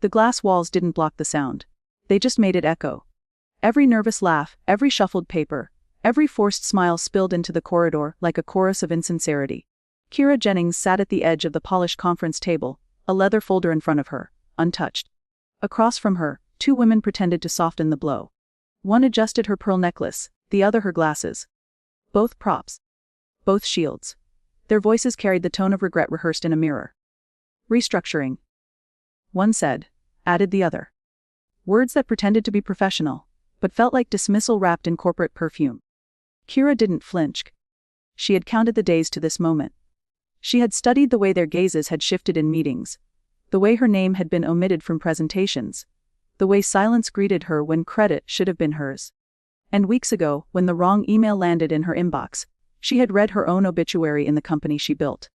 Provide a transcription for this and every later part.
The glass walls didn't block the sound. They just made it echo. Every nervous laugh, every shuffled paper, every forced smile spilled into the corridor like a chorus of insincerity. Kira Jennings sat at the edge of the polished conference table, a leather folder in front of her, untouched. Across from her, two women pretended to soften the blow. One adjusted her pearl necklace, the other her glasses. Both props. Both shields. Their voices carried the tone of regret rehearsed in a mirror. Restructuring. One said, added the other. Words that pretended to be professional, but felt like dismissal wrapped in corporate perfume. Kira didn't flinch. She had counted the days to this moment. She had studied the way their gazes had shifted in meetings, the way her name had been omitted from presentations, the way silence greeted her when credit should have been hers. And weeks ago, when the wrong email landed in her inbox, she had read her own obituary in the company she built.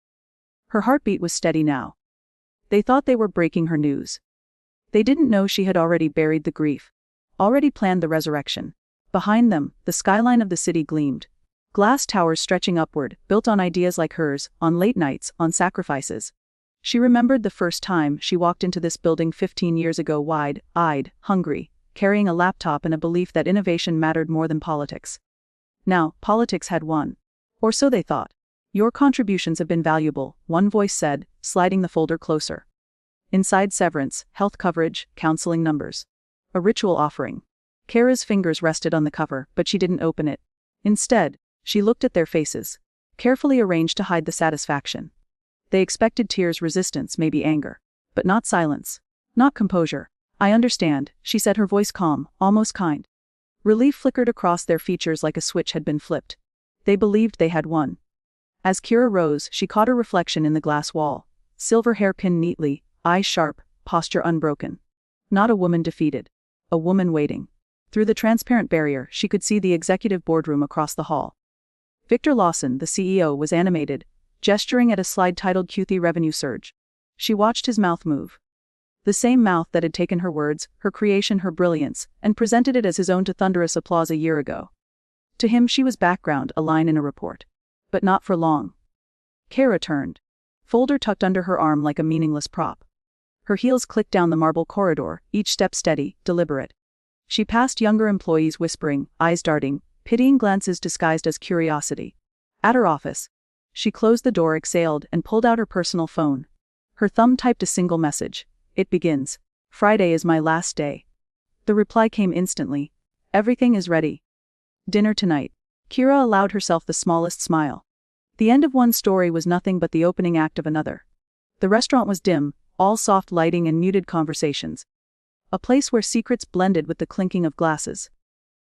Her heartbeat was steady now. They thought they were breaking her news. They didn't know she had already buried the grief, already planned the resurrection. Behind them, the skyline of the city gleamed. Glass towers stretching upward, built on ideas like hers, on late nights, on sacrifices. She remembered the first time she walked into this building 15 years ago, wide-eyed, hungry, carrying a laptop and a belief that innovation mattered more than politics. Now, politics had won. Or so they thought. Your contributions have been valuable, one voice said, sliding the folder closer. Inside severance, health coverage, counseling numbers. A ritual offering. Kara's fingers rested on the cover, but she didn't open it. Instead, she looked at their faces, carefully arranged to hide the satisfaction. They expected tears, resistance, maybe anger. But not silence. Not composure. I understand, she said, her voice calm, almost kind. Relief flickered across their features like a switch had been flipped. They believed they had won. As Kira rose, she caught her reflection in the glass wall. Silver hair pinned neatly, eyes sharp, posture unbroken. Not a woman defeated. A woman waiting. Through the transparent barrier, she could see the executive boardroom across the hall. Victor Lawson, the CEO, was animated, gesturing at a slide titled Q3 Revenue Surge. She watched his mouth move. The same mouth that had taken her words, her creation, her brilliance, and presented it as his own to thunderous applause a year ago. To him she was background, a line in a report. But not for long. Kara turned. Folder tucked under her arm like a meaningless prop. Her heels clicked down the marble corridor, each step steady, deliberate. She passed younger employees whispering, eyes darting, pitying glances disguised as curiosity. At her office, she closed the door, exhaled, and pulled out her personal phone. Her thumb typed a single message. It begins. Friday is my last day. The reply came instantly. Everything is ready. Dinner tonight. Kira allowed herself the smallest smile. The end of one story was nothing but the opening act of another. The restaurant was dim, all soft lighting and muted conversations. A place where secrets blended with the clinking of glasses.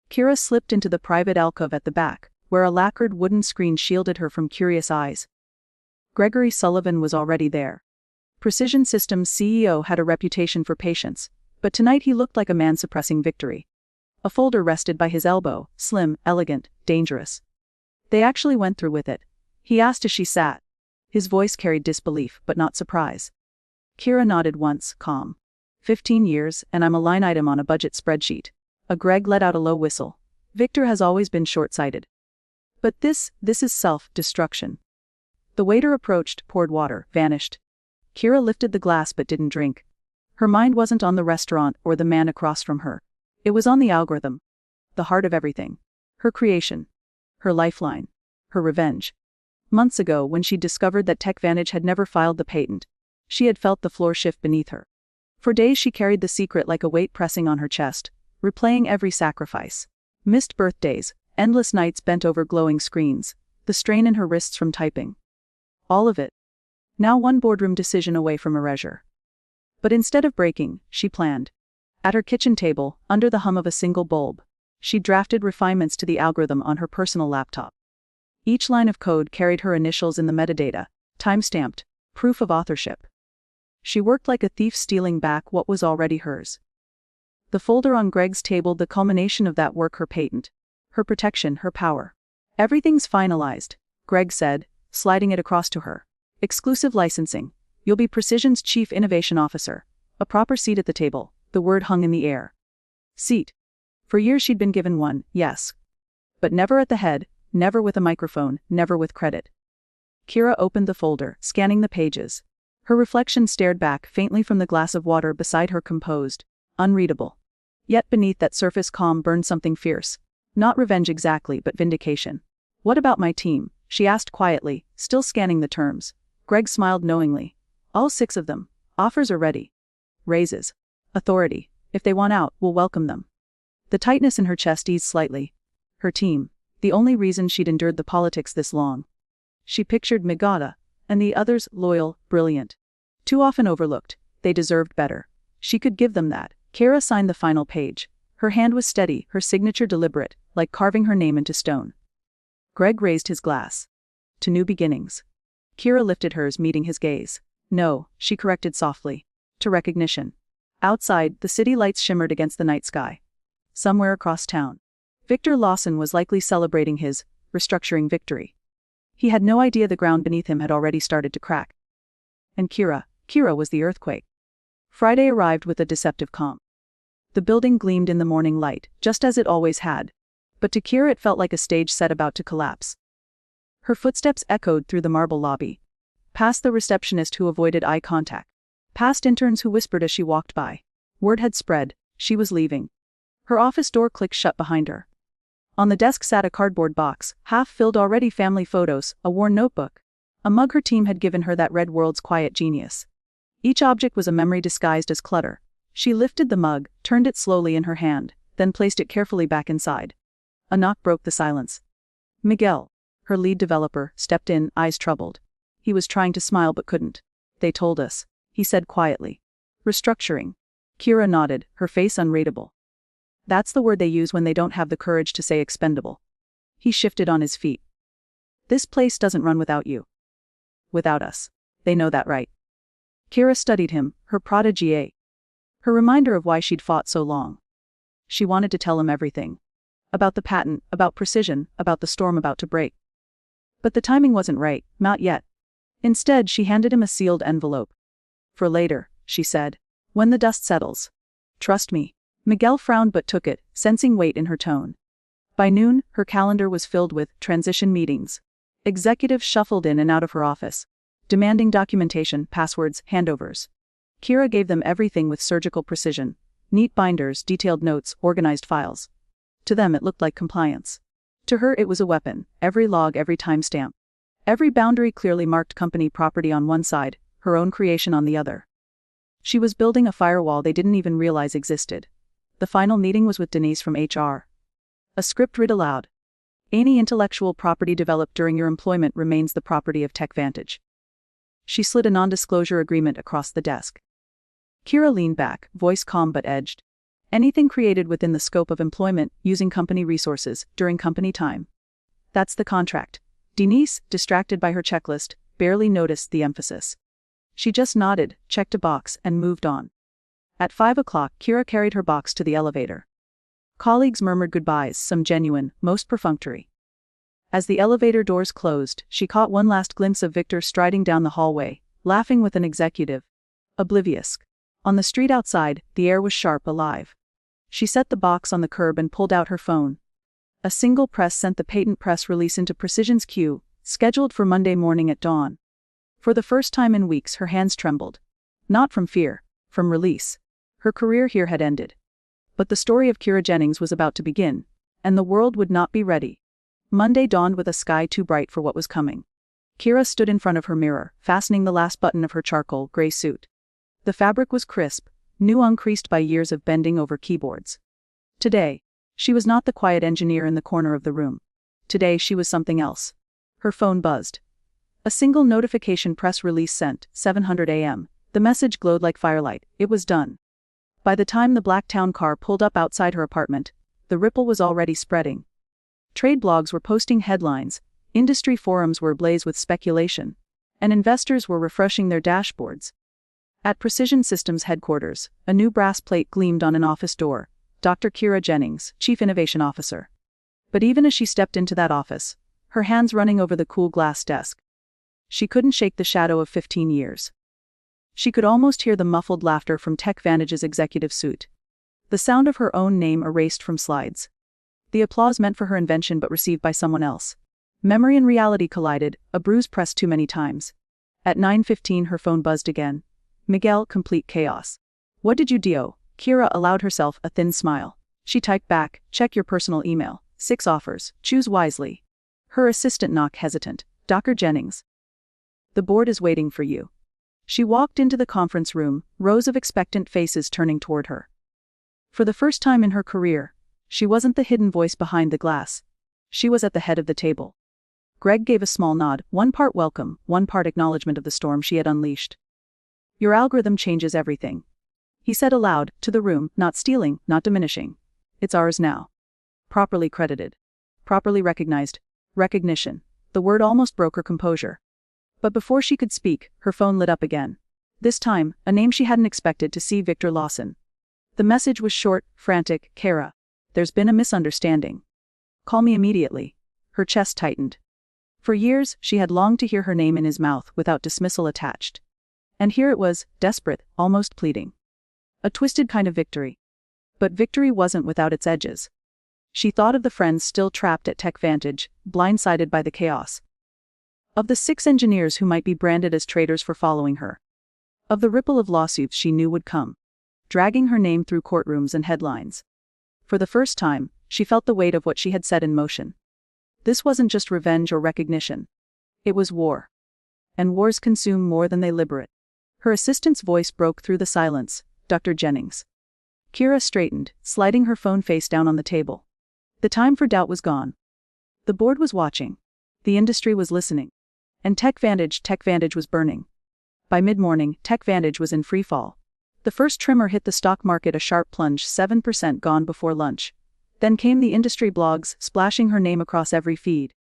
Kira slipped into the private alcove at the back, where a lacquered wooden screen shielded her from curious eyes. Gregory Sullivan was already there. Precision Systems CEO had a reputation for patience, but tonight he looked like a man suppressing victory. A folder rested by his elbow, slim, elegant, dangerous. They actually went through with it. He asked as she sat. His voice carried disbelief, but not surprise. Kira nodded once, calm. 15 years, and I'm a line item on a budget spreadsheet. Greg let out a low whistle. Victor has always been short-sighted. But this is self-destruction. The waiter approached, poured water, vanished. Kira lifted the glass but didn't drink. Her mind wasn't on the restaurant or the man across from her. It was on the algorithm. The heart of everything. Her creation. Her lifeline. Her revenge. Months ago, when she discovered that TechVantage had never filed the patent, she had felt the floor shift beneath her. For days she carried the secret like a weight pressing on her chest, replaying every sacrifice. Missed birthdays, endless nights bent over glowing screens, the strain in her wrists from typing. All of it. Now one boardroom decision away from erasure. But instead of breaking, she planned. At her kitchen table, under the hum of a single bulb, she drafted refinements to the algorithm on her personal laptop. Each line of code carried her initials in the metadata, time-stamped, proof of authorship. She worked like a thief stealing back what was already hers. The folder on Greg's table, the culmination of that work, her patent, her protection, her power. Everything's finalized, Greg said, sliding it across to her. Exclusive licensing. You'll be Precision's chief innovation officer. A proper seat at the table. The word hung in the air. Seat. For years she'd been given one, yes. But never at the head, never with a microphone, never with credit. Kira opened the folder, scanning the pages. Her reflection stared back faintly from the glass of water beside her, composed, unreadable. Yet beneath that surface calm burned something fierce. Not revenge exactly, but vindication. "What about my team?" she asked quietly, still scanning the terms. Greg smiled knowingly. "All 6 of them. Offers are ready. Raises. Authority. If they want out, we'll welcome them." The tightness in her chest eased slightly. Her team. The only reason she'd endured the politics this long. She pictured Migata, and the others loyal, brilliant. Too often overlooked. They deserved better. She could give them that. Kira signed the final page. Her hand was steady, her signature deliberate, like carving her name into stone. Greg raised his glass. "To new beginnings." Kira lifted hers, meeting his gaze. "No," she corrected softly. "To recognition." Outside, the city lights shimmered against the night sky. Somewhere across town, Victor Lawson was likely celebrating his restructuring victory. He had no idea the ground beneath him had already started to crack. And Kira was the earthquake. Friday arrived with a deceptive calm. The building gleamed in the morning light, just as it always had. But to Kira it felt like a stage set about to collapse. Her footsteps echoed through the marble lobby. Past the receptionist who avoided eye contact. Past interns who whispered as she walked by. Word had spread, she was leaving. Her office door clicked shut behind her. On the desk sat a cardboard box, half-filled already, family photos, a worn notebook. A mug her team had given her, that read world's quiet genius. Each object was a memory disguised as clutter. She lifted the mug, turned it slowly in her hand, then placed it carefully back inside. A knock broke the silence. Miguel, her lead developer, stepped in, eyes troubled. He was trying to smile but couldn't. "They told us," he said quietly. "Restructuring." Kira nodded, her face unreadable. "That's the word they use when they don't have the courage to say expendable." He shifted on his feet. "This place doesn't run without you. Without us. They know that, right?" Kira studied him, her protégé. Her reminder of why she'd fought so long. She wanted to tell him everything. About the patent, about precision, about the storm about to break. But the timing wasn't right, not yet. Instead, she handed him a sealed envelope. "For later," she said. "When the dust settles. Trust me." Miguel frowned but took it, sensing weight in her tone. By noon, her calendar was filled with transition meetings. Executives shuffled in and out of her office, demanding documentation, passwords, handovers. Kira gave them everything with surgical precision. Neat binders, detailed notes, organized files. To them it looked like compliance. To her it was a weapon, every log, every timestamp. Every boundary clearly marked, company property on one side, her own creation on the other. She was building a firewall they didn't even realize existed. The final meeting was with Denise from HR. A script read aloud. "Any intellectual property developed during your employment remains the property of TechVantage." She slid a non-disclosure agreement across the desk. Kira leaned back, voice calm but edged. "Anything created within the scope of employment, using company resources, during company time. That's the contract." Denise, distracted by her checklist, barely noticed the emphasis. She just nodded, checked a box, and moved on. At 5 o'clock, Kira carried her box to the elevator. Colleagues murmured goodbyes, some genuine, most perfunctory. As the elevator doors closed, she caught one last glimpse of Victor striding down the hallway, laughing with an executive. Oblivious. On the street outside, the air was sharp, alive. She set the box on the curb and pulled out her phone. A single press sent the patent press release into Precision's queue, scheduled for Monday morning at dawn. For the first time in weeks, her hands trembled. Not from fear, from release. Her career here had ended. But the story of Kira Jennings was about to begin, and the world would not be ready. Monday dawned with a sky too bright for what was coming. Kira stood in front of her mirror, fastening the last button of her charcoal gray suit. The fabric was crisp, new, uncreased by years of bending over keyboards. Today, she was not the quiet engineer in the corner of the room. Today she was something else. Her phone buzzed. A single notification press release sent, 7:00 a.m. The message glowed like firelight. It was done. By the time the black town car pulled up outside her apartment, the ripple was already spreading. Trade blogs were posting headlines, industry forums were ablaze with speculation, and investors were refreshing their dashboards. At Precision Systems headquarters, a new brass plate gleamed on an office door. Dr. Kira Jennings, Chief Innovation Officer. But even as she stepped into that office, her hands running over the cool glass desk, she couldn't shake the shadow of 15 years. She could almost hear the muffled laughter from TechVantage's executive suite. The sound of her own name erased from slides. The applause meant for her invention but received by someone else. Memory and reality collided, a bruise pressed too many times. At 9:15 her phone buzzed again. Miguel, complete chaos. What did you do? Kira allowed herself a thin smile. She typed back, check your personal email. 6 offers, choose wisely. Her assistant knocked hesitant. Dr. Jennings. The board is waiting for you. She walked into the conference room, rows of expectant faces turning toward her. For the first time in her career, she wasn't the hidden voice behind the glass. She was at the head of the table. Greg gave a small nod, one part welcome, one part acknowledgement of the storm she had unleashed. Your algorithm changes everything. He said aloud, to the room, not stealing, not diminishing. It's ours now. Properly credited. Properly recognized. Recognition. The word almost broke her composure. But before she could speak, her phone lit up again. This time, a name she hadn't expected to see: Victor Lawson. The message was short, frantic. Kara. There's been a misunderstanding. Call me immediately. Her chest tightened. For years, she had longed to hear her name in his mouth without dismissal attached. And here it was, desperate, almost pleading. A twisted kind of victory. But victory wasn't without its edges. She thought of the friends still trapped at TechVantage, blindsided by the chaos. Of the 6 engineers who might be branded as traitors for following her. Of the ripple of lawsuits she knew would come, dragging her name through courtrooms and headlines. For the first time, she felt the weight of what she had set in motion. This wasn't just revenge or recognition. It was war. And wars consume more than they liberate. Her assistant's voice broke through the silence. Dr. Jennings. Kira straightened, sliding her phone face down on the table. The time for doubt was gone. The board was watching. The industry was listening. And TechVantage was burning. By mid-morning, TechVantage was in free fall. The first tremor hit the stock market, a sharp plunge, 7% gone before lunch. Then came the industry blogs, splashing her name across every feed.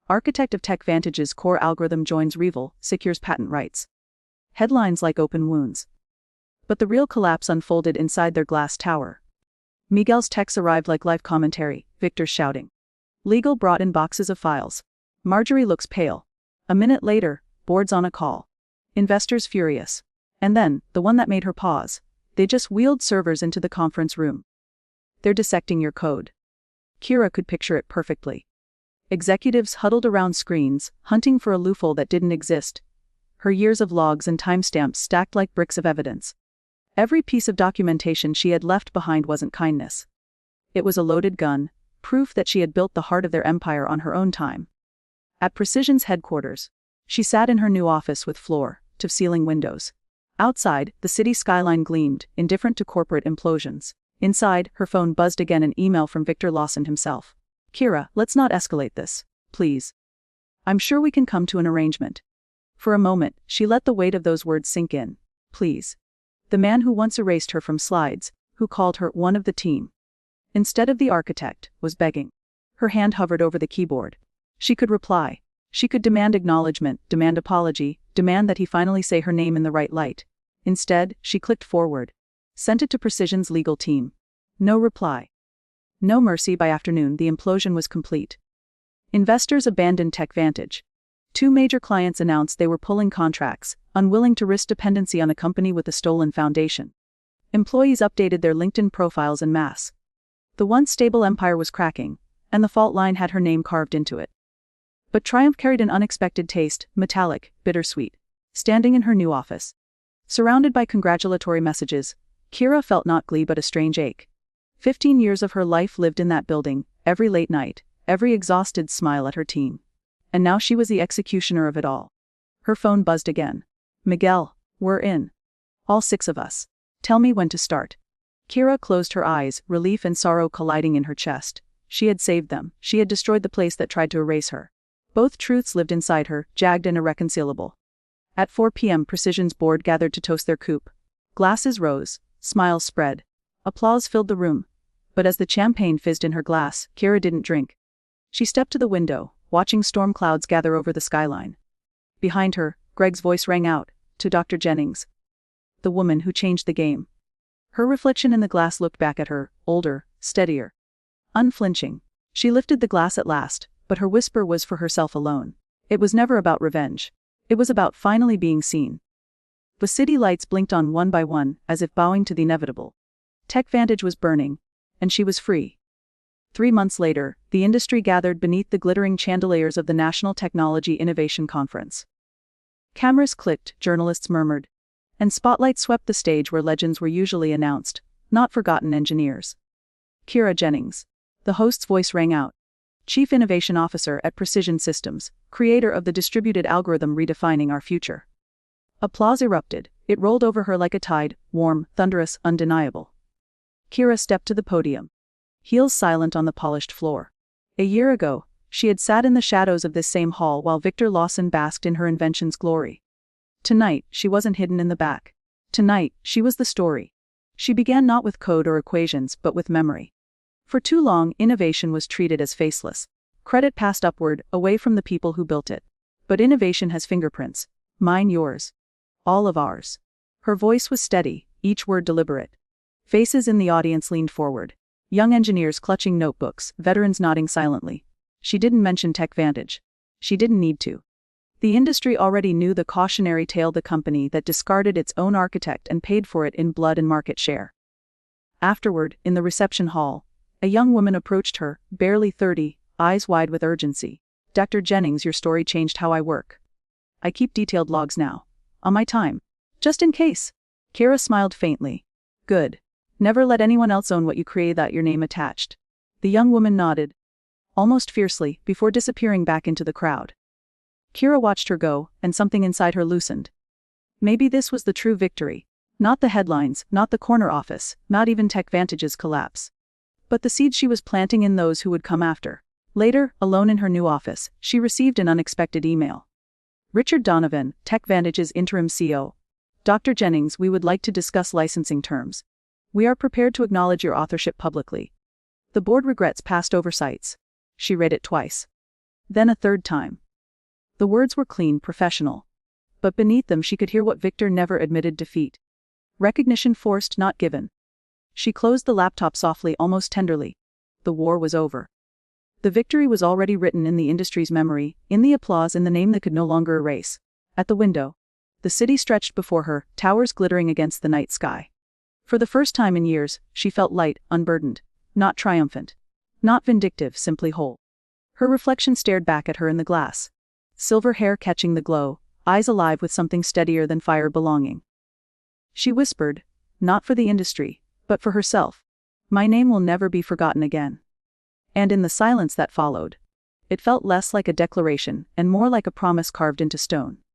Architect of TechVantage's core algorithm joins rival, secures patent rights. Headlines like open wounds. But the real collapse unfolded inside their glass tower. Miguel's texts arrived like live commentary, Victor shouting. Legal brought in boxes of files. Marjorie looks pale. A minute later, board's on a call. Investors furious. And then, the one that made her pause. They just wheeled servers into the conference room. They're dissecting your code. Kira could picture it perfectly. Executives huddled around screens, hunting for a loophole that didn't exist. Her years of logs and timestamps stacked like bricks of evidence. Every piece of documentation she had left behind wasn't kindness. It was a loaded gun, proof that she had built the heart of their empire on her own time. At Precision's headquarters, she sat in her new office with floor-to-ceiling windows. Outside, the city skyline gleamed, indifferent to corporate implosions. Inside, her phone buzzed again, an email from Victor Lawson himself. Kira, let's not escalate this, please. I'm sure we can come to an arrangement. For a moment, she let the weight of those words sink in. Please. The man who once erased her from slides, who called her one of the team, instead of the architect, was begging. Her hand hovered over the keyboard. She could reply. She could demand acknowledgement, demand apology, demand that he finally say her name in the right light. Instead, she clicked forward. Sent it to Precision's legal team. No reply. No mercy. By afternoon, the implosion was complete. Investors abandoned TechVantage. 2 major clients announced they were pulling contracts, unwilling to risk dependency on a company with a stolen foundation. Employees updated their LinkedIn profiles en masse. The once stable empire was cracking, and the fault line had her name carved into it. But triumph carried an unexpected taste, metallic, bittersweet. Standing in her new office, surrounded by congratulatory messages, Kira felt not glee but a strange ache. 15 years of her life lived in that building, every late night, every exhausted smile at her team. And now she was the executioner of it all. Her phone buzzed again. Miguel, we're in. All 6 of us. Tell me when to start. Kira closed her eyes, relief and sorrow colliding in her chest. She had saved them. She had destroyed the place that tried to erase her. Both truths lived inside her, jagged and irreconcilable. At 4 p.m. Precision's board gathered to toast their coup. Glasses rose, smiles spread. Applause filled the room. But as the champagne fizzed in her glass, Kira didn't drink. She stepped to the window, watching storm clouds gather over the skyline. Behind her, Greg's voice rang out, to Dr. Jennings. The woman who changed the game. Her reflection in the glass looked back at her, older, steadier. Unflinching. She lifted the glass at last, but her whisper was for herself alone. It was never about revenge. It was about finally being seen. The city lights blinked on one by one, as if bowing to the inevitable. TechVantage was burning, and she was free. 3 months later, the industry gathered beneath the glittering chandeliers of the National Technology Innovation Conference. Cameras clicked, journalists murmured. And spotlight swept the stage where legends were usually announced, not forgotten engineers. Kira Jennings. The host's voice rang out. Chief Innovation Officer at Precision Systems, creator of the distributed algorithm redefining our future. Applause erupted. It rolled over her like a tide, warm, thunderous, undeniable. Kira stepped to the podium, heels silent on the polished floor. A year ago, she had sat in the shadows of this same hall while Victor Lawson basked in her invention's glory. Tonight, she wasn't hidden in the back. Tonight, she was the story. She began not with code or equations, but with memory. For too long, innovation was treated as faceless. Credit passed upward, away from the people who built it. But innovation has fingerprints. Mine, yours. All of ours. Her voice was steady, each word deliberate. Faces in the audience leaned forward. Young engineers clutching notebooks, veterans nodding silently. She didn't mention TechVantage. She didn't need to. The industry already knew the cautionary tale, the company that discarded its own architect and paid for it in blood and market share. Afterward, in the reception hall, a young woman approached her, barely 30, eyes wide with urgency. Dr. Jennings, your story changed how I work. I keep detailed logs now. On my time. Just in case. Kira smiled faintly. Good. Never let anyone else own what you create without your name attached. The young woman nodded, almost fiercely, before disappearing back into the crowd. Kira watched her go, and something inside her loosened. Maybe this was the true victory. Not the headlines, not the corner office, not even TechVantage's collapse. But the seeds she was planting in those who would come after. Later, alone in her new office, she received an unexpected email. Richard Donovan, TechVantage's interim CEO. Dr. Jennings, we would like to discuss licensing terms. We are prepared to acknowledge your authorship publicly. The board regrets past oversights. She read it twice. Then a third time. The words were clean, professional. But beneath them she could hear what Victor never admitted: defeat. Recognition forced, not given. She closed the laptop softly, almost tenderly. The war was over. The victory was already written in the industry's memory, in the applause, in the name that could no longer erase. At the window, the city stretched before her, towers glittering against the night sky. For the first time in years, she felt light, unburdened. Not triumphant. Not vindictive, simply whole. Her reflection stared back at her in the glass. Silver hair catching the glow, eyes alive with something steadier than fire belonging. She whispered, not for the industry, but for herself. My name will never be forgotten again. And in the silence that followed, it felt less like a declaration and more like a promise carved into stone.